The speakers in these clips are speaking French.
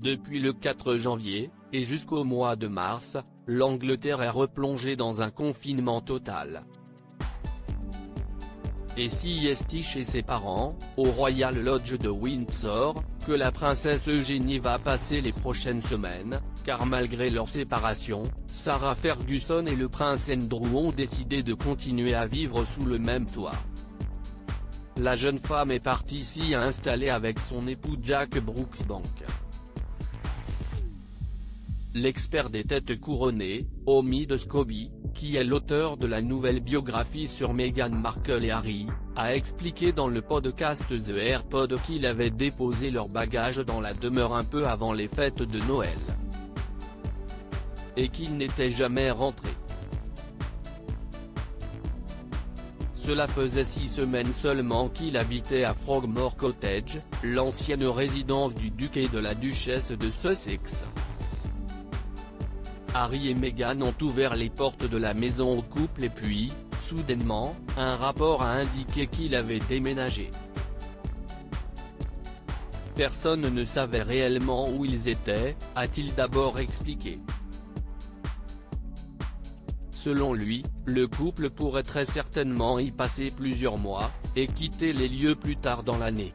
Depuis le 4 janvier, et jusqu'au mois de mars, l'Angleterre est replongée dans un confinement total. Et si y est chez ses parents, au Royal Lodge de Windsor, que la princesse Eugénie va passer les prochaines semaines, car malgré leur séparation, Sarah Ferguson et le prince Andrew ont décidé de continuer à vivre sous le même toit. La jeune femme est partie s'y installer avec son époux Jack Brooksbank. L'expert des têtes couronnées, Omid Scobie, qui est l'auteur de la nouvelle biographie sur Meghan Markle et Harry, a expliqué dans le podcast The AirPod qu'il avait déposé leurs bagages dans la demeure un peu avant les fêtes de Noël. Et qu'il n'était jamais rentré. Cela faisait 6 semaines seulement qu'il habitait à Frogmore Cottage, l'ancienne résidence du duc et de la duchesse de Sussex. Harry et Meghan ont ouvert les portes de la maison au couple et puis, soudainement, un rapport a indiqué qu'il avait déménagé. Personne ne savait réellement où ils étaient, a-t-il d'abord expliqué. Selon lui, le couple pourrait très certainement y passer plusieurs mois, et quitter les lieux plus tard dans l'année.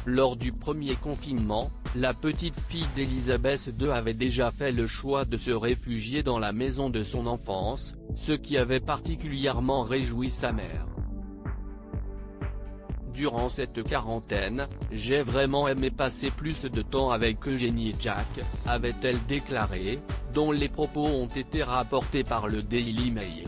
Lors du premier confinement, la petite fille d'Elisabeth II avait déjà fait le choix de se réfugier dans la maison de son enfance, ce qui avait particulièrement réjoui sa mère. Durant cette quarantaine, j'ai vraiment aimé passer plus de temps avec Eugénie et Jack, avait-elle déclaré, dont les propos ont été rapportés par le Daily Mail.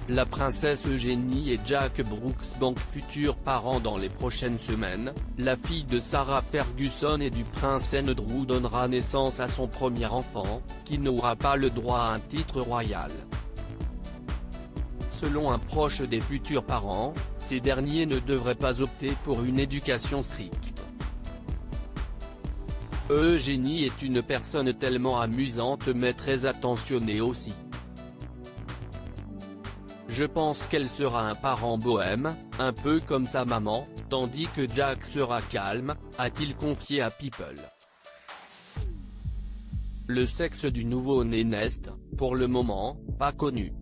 La princesse Eugénie et Jack Brooksbank, futurs parents dans les prochaines semaines, la fille de Sarah Ferguson et du prince Andrew donnera naissance à son premier enfant, qui n'aura pas le droit à un titre royal. Selon un proche des futurs parents, ces derniers ne devraient pas opter pour une éducation stricte. Eugénie est une personne tellement amusante mais très attentionnée aussi. Je pense qu'elle sera un parent bohème, un peu comme sa maman, tandis que Jack sera calme, a-t-il confié à People. Le sexe du nouveau-né n'est, pour le moment, pas connu.